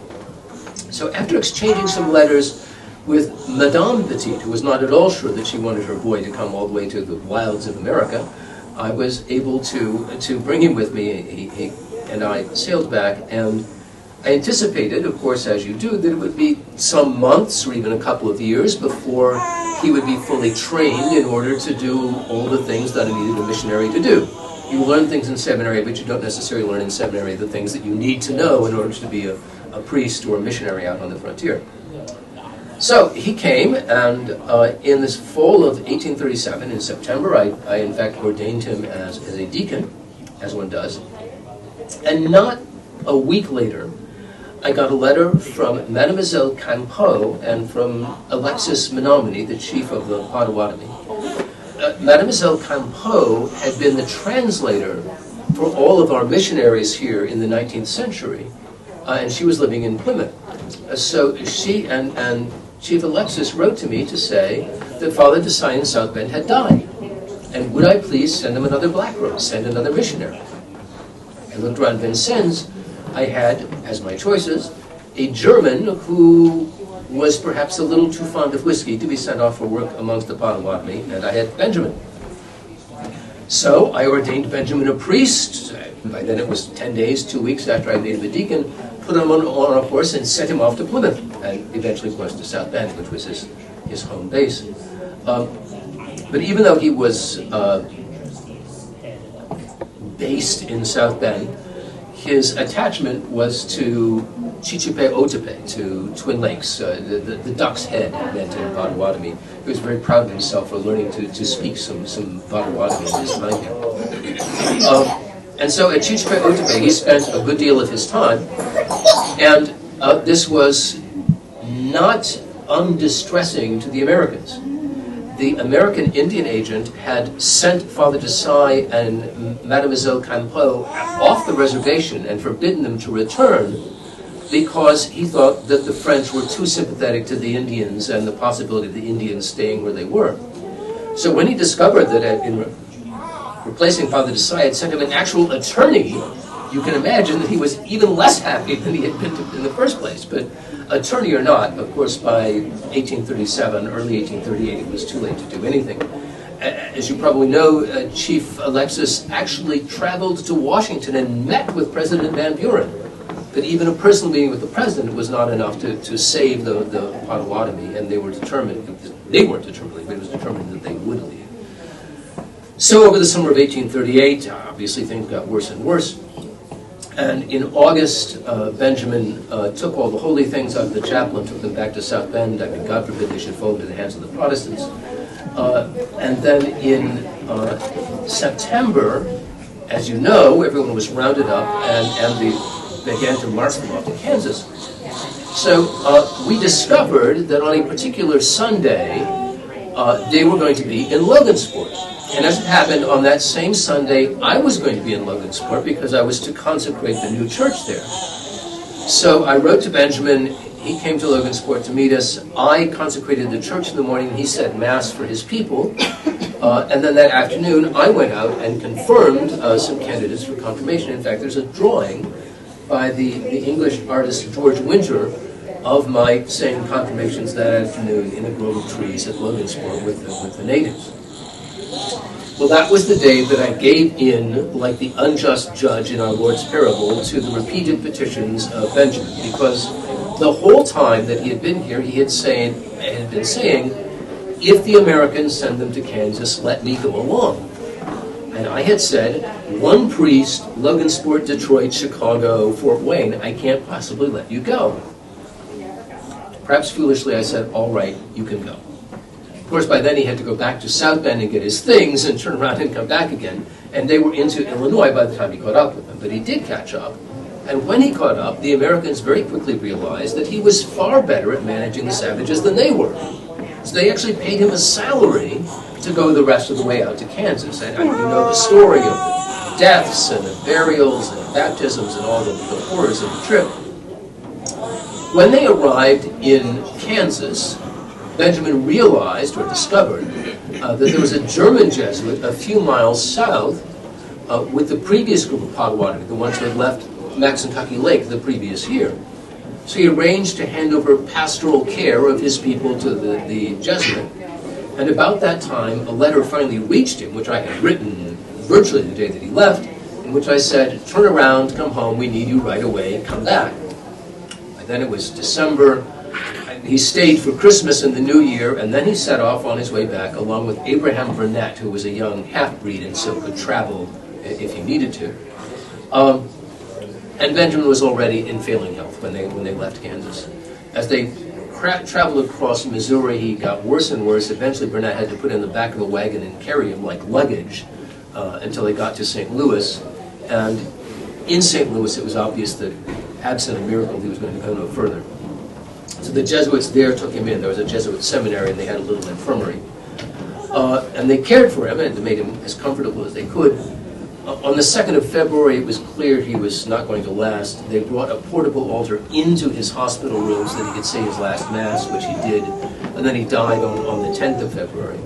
Speaker 13: So after exchanging some letters with Madame Petit, who was not at all sure that she wanted her boy to come all the way to the wilds of America, I was able to bring him with me. He and I sailed back, and I anticipated, of course, as you do, that it would be some months or even a couple of years before he would be fully trained in order to do all the things that I needed a missionary to do. You learn things in seminary, but you don't necessarily learn in seminary the things that you need to know in order to be a priest or a missionary out on the frontier. So he came, and in this fall of 1837, in September, I in fact ordained him as a deacon, as one does. And not a week later, I got a letter from Mademoiselle Campeau and from Alexis Menominee, the chief of the Potawatomi. Mademoiselle Campeau had been the translator for all of our missionaries here in the 19th century, and she was living in Plymouth. So she and Chief Alexis wrote to me to say that Father Desai in South Bend had died, and would I please send him another black rose, send another missionary. I looked around Vincennes. I had, as my choices, a German who was perhaps a little too fond of whiskey to be sent off for work amongst the Potawatomi, and I had Benjamin. So I ordained Benjamin a priest. By then it was 10 days, 2 weeks after I made him a deacon, put him on a horse and sent him off to Plymouth, and eventually, of course, to South Bend, which was his home base. But even though he was based in South Bend, his attachment was to Chichipe Otepe, to Twin Lakes, the duck's head, meant in Potawatomi. He was very proud of himself for learning to speak some Potawatomi in his time here. And so at Chichipe Otepe, he spent a good deal of his time, and this was not undistressing to the Americans. The American Indian agent had sent Father Desai and Mademoiselle Campeau off the reservation and forbidden them to return because he thought that the French were too sympathetic to the Indians and the possibility of the Indians staying where they were. So when he discovered that in replacing Father Desai had sent him an actual attorney, you can imagine that he was even less happy than he had been in the first place. But attorney or not, of course, by 1837, early 1838, it was too late to do anything. As you probably know, Chief Alexis actually traveled to Washington and met with President Van Buren. But even a personal meeting with the president was not enough to save the Potawatomi, and they were determined, they weren't determined, but it was determined that they would leave. So over the summer of 1838, obviously things got worse and worse. And in August, Benjamin took all the holy things out of the chapel and took them back to South Bend. I mean, God forbid they should fall into the hands of the Protestants. And then in September, as you know, everyone was rounded up and they began to march them off to Kansas. So we discovered that on a particular Sunday, they were going to be in Logansport. And as it happened, on that same Sunday, I was going to be in Logansport because I was to consecrate the new church there. So I wrote to Benjamin. He came to Logansport to meet us. I consecrated the church in the morning. He said Mass for his people. And then that afternoon, I went out and confirmed some candidates for confirmation. In fact, there's a drawing by the English artist George Winter of my saying confirmations that afternoon in a grove of trees at Logansport with the natives. Well, that was the day that I gave in, like the unjust judge in our Lord's parable, to the repeated petitions of Benjamin, because the whole time that he had been here, he had been saying, if the Americans send them to Kansas, let me go along. And I had said, one priest, Logansport, Detroit, Chicago, Fort Wayne, I can't possibly let you go. Perhaps foolishly I said, all right, you can go. Of course, by then he had to go back to South Bend and get his things and turn around and come back again. And they were into Illinois by the time he caught up with them. But he did catch up. And when he caught up, the Americans very quickly realized that he was far better at managing the savages than they were. So they actually paid him a salary to go the rest of the way out to Kansas. And you know the story of deaths and the burials and baptisms and all the horrors of the trip. When they arrived in Kansas, Benjamin realized or discovered that there was a German Jesuit a few miles south with the previous group of Potawatomi, the ones who had left Maxinkuckee Lake the previous year. So he arranged to hand over pastoral care of his people to the Jesuit. And about that time, a letter finally reached him, which I had written virtually the day that he left, in which I said, turn around, come home, we need you right away, come back. And then it was December. He stayed for Christmas and the New Year, and then he set off on his way back, along with Abraham Burnett, who was a young half-breed and so could travel if he needed to. And Benjamin was already in failing health when they left Kansas. As they traveled across Missouri, he got worse and worse. Eventually, Burnett had to put him in the back of the wagon and carry him like luggage until they got to St. Louis. And in St. Louis, it was obvious that, absent a miracle, he was going to go no further. So the Jesuits there took him in. There was a Jesuit seminary, and they had a little infirmary. And they cared for him, and they made him as comfortable as they could. On the 2nd of February, it was clear he was not going to last. They brought a portable altar into his hospital room so that he could say his last Mass, which he did, and then he died on the 10th of February.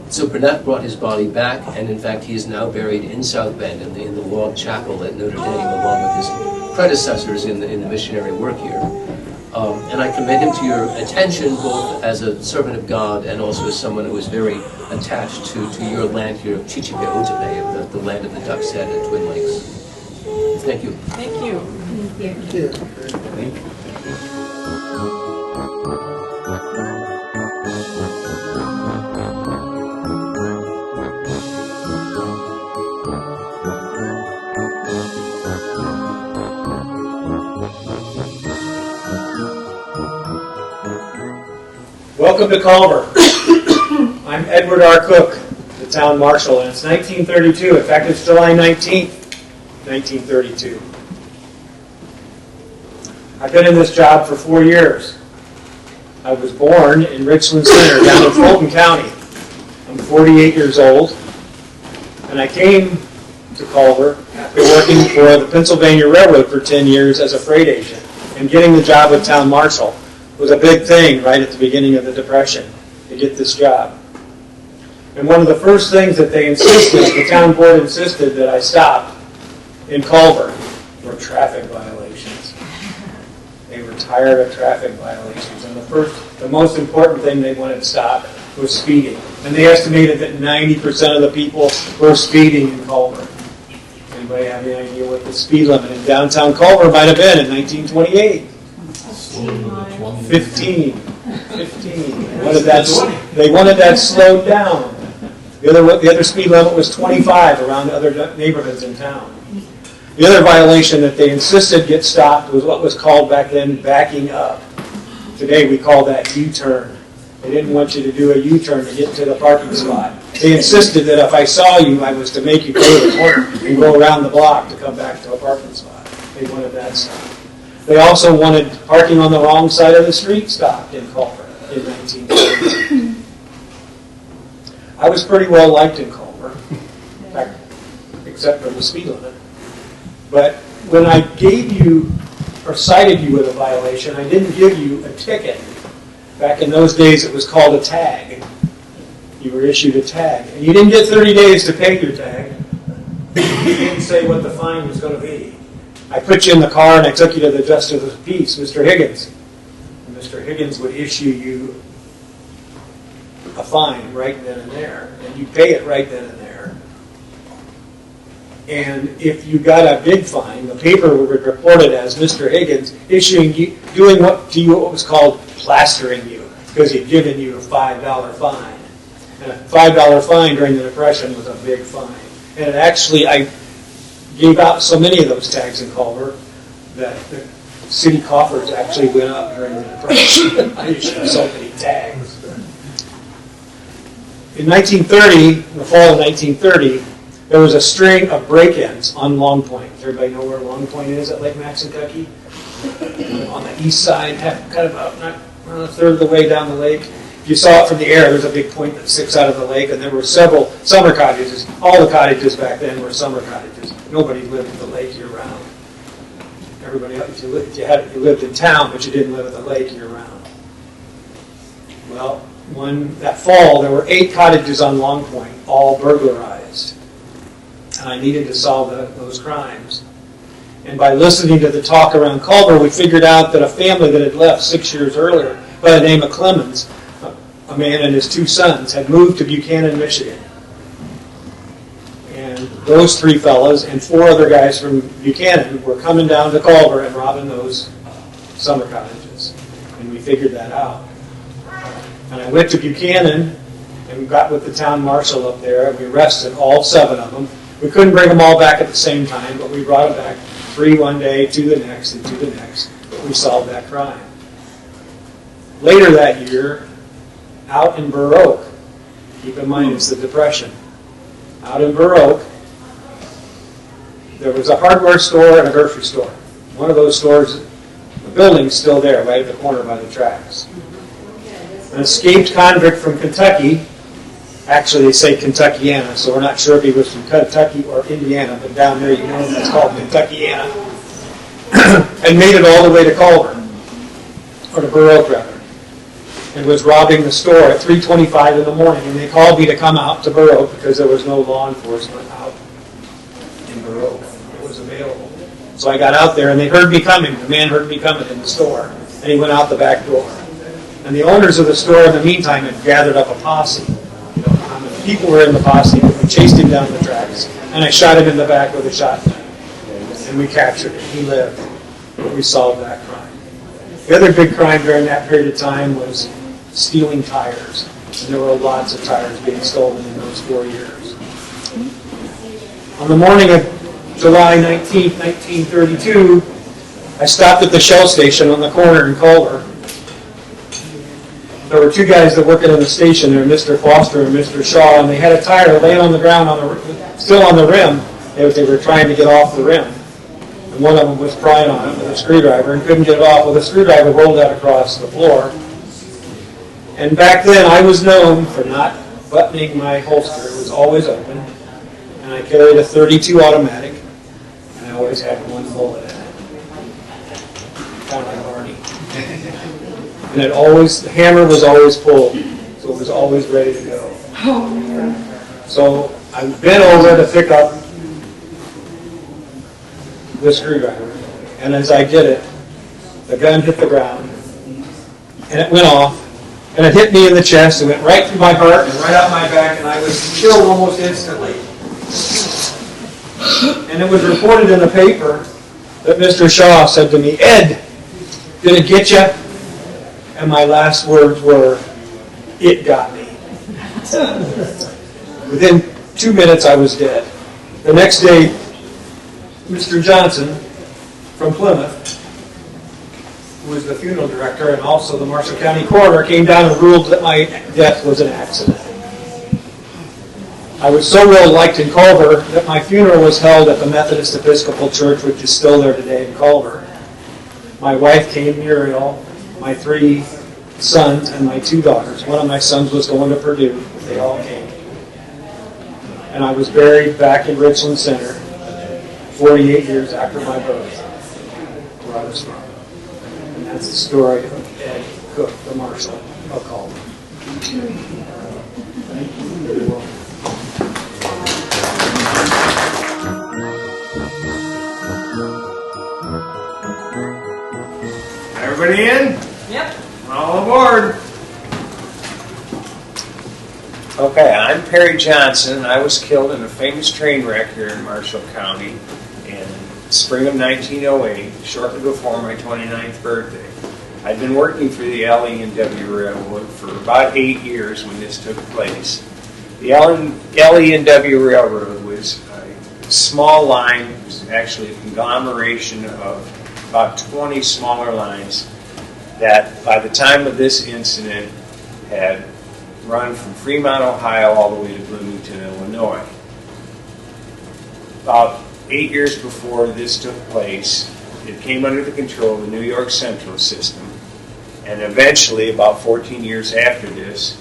Speaker 13: So Burnett brought his body back, and in fact, he is now buried in South Bend in the log chapel at Notre Dame, along with his predecessors in the missionary work here. And I commend him to your attention, both as a servant of God and also as someone who is very attached to your land here of Chichipe Otabe, the land of the Duck's Head at Twin Lakes. Thank you.
Speaker 2: Thank you.
Speaker 1: Thank you.
Speaker 7: Thank you.
Speaker 9: Welcome to Culver. I'm Edward R. Cook, the town marshal, and it's 1932. In fact, it's July 19th, 1932. I've been in this job for 4 years. I was born in Richland Center, down in Fulton County. I'm 48 years old, and I came to Culver after working for the Pennsylvania Railroad for 10 years as a freight agent, and getting the job of town marshal was a big thing right at the beginning of the Depression to get this job. And one of the first things that they insisted, the town board insisted that I stop in Culver were traffic violations. They were tired of traffic violations. And the most important thing they wanted to stop was speeding. And they estimated that 90% of the people were speeding in Culver. Anybody have any idea what the speed limit in downtown Culver might have been in 1928? 15. They wanted that slowed down. The other speed limit was 25 around other neighborhoods in town. The other violation that they insisted get stopped was what was called back then backing up. Today we call that U-turn. They didn't want you to do a U-turn to get to the parking spot. They insisted that if I saw you, I was to make you go to the corner and go around the block to come back to a parking spot. They wanted that stopped. They also wanted parking on the wrong side of the street stopped in Culver in 1930. I was pretty well liked in Culver, in fact, except for the speed limit. But when I gave you or cited you with a violation, I didn't give you a ticket. Back in those days, it was called a tag. You were issued a tag. And you didn't get 30 days to pay your tag. You didn't say what the fine was going to be. I put you in the car and I took you to the Justice of the Peace, Mr. Higgins. And Mr. Higgins would issue you a fine right then and there. And you pay it right then and there. And if you got a big fine, the paper would report it as Mr. Higgins issuing you, doing what was called plastering you, because he'd given you a $5 fine. And a $5 fine during the Depression was a big fine. And it actually, I gave out so many of those tags in Culver that the city coffers actually went up during the Depression. I issued so many tags. In 1930, in the fall of 1930, there was a string of break-ins on Long Point. Does everybody know where Long Point is at Lake Maxinkuckee? On the east side, kind of about a third of the way down the lake. if you saw it from the air, there's a big point that sticks out of the lake, and there were several summer cottages. All the cottages back then were summer cottages. Nobody lived at the lake year-round. Everybody, if you lived in town, but you didn't live at the lake year-round. Well, that fall, there were 8 cottages on Long Point, all burglarized. And I needed to solve those crimes. And by listening to the talk around Culver, we figured out that a family that had left 6 years earlier by the name of Clemens, a man and his 2 sons, had moved to Buchanan, Michigan. And those 3 fellas and 4 other guys from Buchanan were coming down to Culver and robbing those summer cottages. And we figured that out. And I went to Buchanan and got with the town marshal up there, and we arrested all 7 of them. We couldn't bring them all back at the same time, but we brought them back 3 one day, 2 the next, and 2 the next. We solved that crime. Later that year, out in Burr Oak, keep in mind it's the Depression, out in Burr Oak, there was a hardware store and a grocery store. One of those stores, the building's still there, right at the corner by the tracks. An escaped convict from Kentucky, actually they say Kentuckiana, so we're not sure if he was from Kentucky or Indiana, but down there you know it's called Kentuckiana, and made it all the way to Culver, or to Burr Oak rather, and was robbing the store at 3:25 in the morning, and they called me to come out to Burr Oak because there was no law enforcement out in Burr Oak. It was available. So I got out there, and they heard me coming. The man heard me coming in the store, and he went out the back door. And the owners of the store in the meantime had gathered up a posse. People were in the posse, and we chased him down the tracks, and I shot him in the back with a shotgun. And we captured him. He lived. We solved that crime. The other big crime during that period of time was stealing tires. And there were lots of tires being stolen in those 4 years. On the morning of July 19th, 1932, I stopped at the Shell station on the corner in Culver. There were 2 guys that worked in the station there, Mr. Foster and Mr. Shaw, and they had a tire laying on the ground, still on the rim. They were trying to get off the rim. And one of them was prying on it with a screwdriver and couldn't get it off. Well, the screwdriver rolled out across the floor. And back then, I was known for not buttoning my holster. It was always open. And I carried a .32 automatic, and I always had 1 bullet in it. Kind of like Barney. And the hammer was always pulled, so it was always ready to go. So I bent over to pick up the screwdriver, and as I did it, the gun hit the ground, and it went off, and it hit me in the chest, and went right through my heart and right out my back, and I was killed almost instantly. And it was reported in the paper that Mr. Shaw said to me, "Ed, did it get you?" And my last words were, "It got me." Within 2 minutes, I was dead. The next day, Mr. Johnson from Plymouth, who was the funeral director and also the Marshall County coroner, came down and ruled that my death was an accident. I was so well liked in Culver that my funeral was held at the Methodist Episcopal Church, which is still there today in Culver. My wife came, Muriel, my 3 sons, and my 2 daughters. One of my sons was going to Purdue. They all came. And I was buried back in Richland Center 48 years after my birth, where I was from. And that's the story of Ed Cook, the Marshal of Culver. Thank you. You're welcome.
Speaker 14: Everybody in?
Speaker 2: Yep.
Speaker 14: All aboard. Okay, I'm Perry Johnson, and I was killed in a famous train wreck here in Marshall County in spring of 1908, shortly before my 29th birthday. I'd been working for the L.E.N.W. Railroad for about 8 years when this took place. The L.E.N.W. Railroad was a small line. It was actually a conglomeration of about 20 smaller lines that by the time of this incident had run from Fremont, Ohio all the way to Bloomington, Illinois. About 8 years before this took place, it came under the control of the New York Central system, And eventually, about 14 years after this,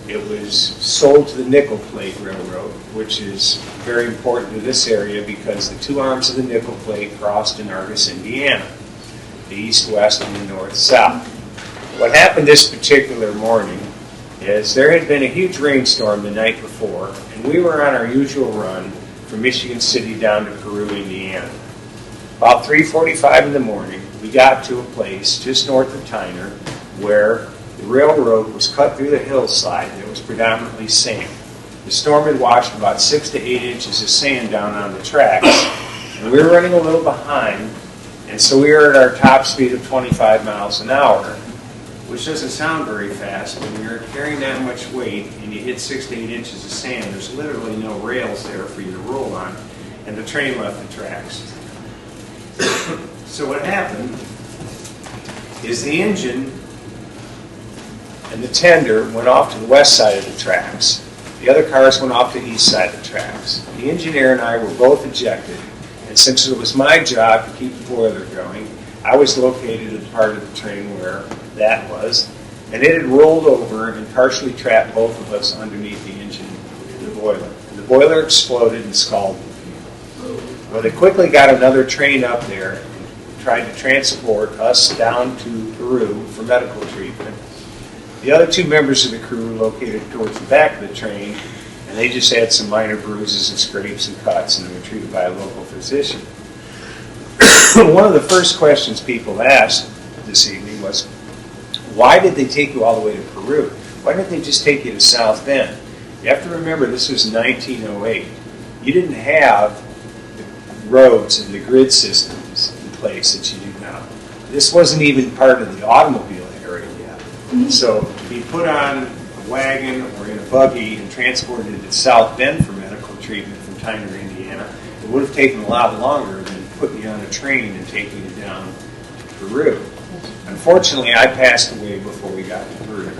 Speaker 14: it was sold to the Nickel Plate Railroad, which is very important to this area because the two arms of the Nickel Plate crossed in Argos, Indiana, the east-west and the north-south. What happened this particular morning is there had been a huge rainstorm the night before, and we were on our usual run from Michigan City down to Peru, Indiana. About 3:45 in the morning, we got to a place just north of Tyner where the railroad was cut through the hillside and it was predominantly sand. The storm had washed about 6 to 8 inches of sand down on the tracks, and we were running a little behind, and so we were at our top speed of 25 miles an hour, which doesn't sound very fast. When you're carrying that much weight and you hit 6 to 8 inches of sand, there's literally no rails there for you to roll on, and the train left the tracks. So what happened is the engine and the tender went off to the west side of the tracks. The other cars went off to the east side of the tracks. The engineer and I were both ejected, and since it was my job to keep the boiler going, I was located at the part of the train where that was, and it had rolled over and partially trapped both of us underneath the engine in the boiler. And the boiler exploded and scalded. Well, they quickly got another train up there and tried to transport us down to Peru for medical treatment. The other two members of the crew were located towards the back of the train, and they just had some minor bruises and scrapes and cuts, and they were treated by a local physician. One of the first questions people asked this evening was, why did they take you all the way to Peru? Why didn't they just take you to South Bend? You have to remember this was 1908. You didn't have the roads and the grid systems in place that you do now. This wasn't even part of the automobile area yet. So to be put on a wagon or in a buggy and transported to South Bend for medical treatment from Tyner, Indiana, it would have taken a lot longer than putting you on a train and taking you down to Peru. Unfortunately, I passed away before we got to Peru.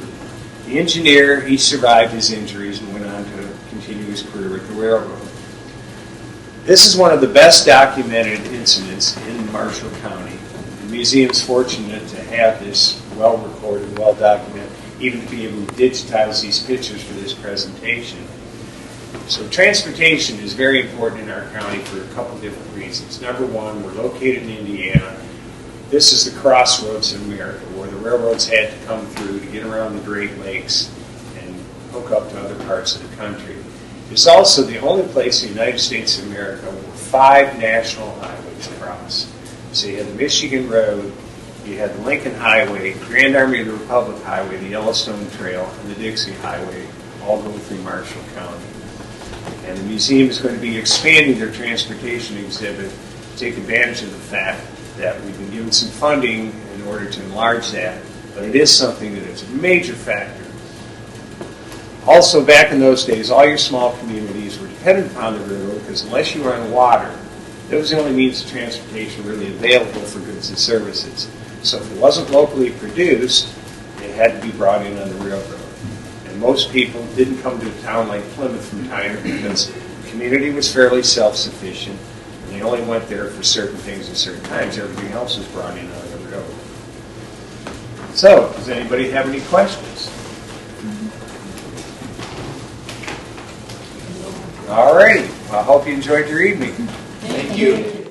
Speaker 14: The engineer, he survived his injuries and went on to continue his career at the railroad. This is one of the best documented incidents in Marshall County. The museum's fortunate to have this well recorded, well documented, even to be able to digitize these pictures for this presentation. So transportation is very important in our county for a couple different reasons. Number one, we're located in Indiana. This is the crossroads in America where the railroads had to come through to get around the Great Lakes and hook up to other parts of the country. It's also the only place in the United States of America where 5 national highways cross. So you had the Michigan Road, you had the Lincoln Highway, Grand Army of the Republic Highway, the Yellowstone Trail, and the Dixie Highway, all going through Marshall County. And the museum is going to be expanding their transportation exhibit to take advantage of the fact that we've been given some funding in order to enlarge that, but it is something that is a major factor. Also, back in those days, all your small communities were dependent upon the railroad because unless you were on water, that was the only means of transportation really available for goods and services. So if it wasn't locally produced, it had to be brought in on the railroad. And most people didn't come to a town like Plymouth from Tyner because the community was fairly self-sufficient. They only went there for certain things at certain times. Everything else was brought in on the road. So, does anybody have any questions? All righty. Well, I hope you enjoyed your evening.
Speaker 2: Thank you.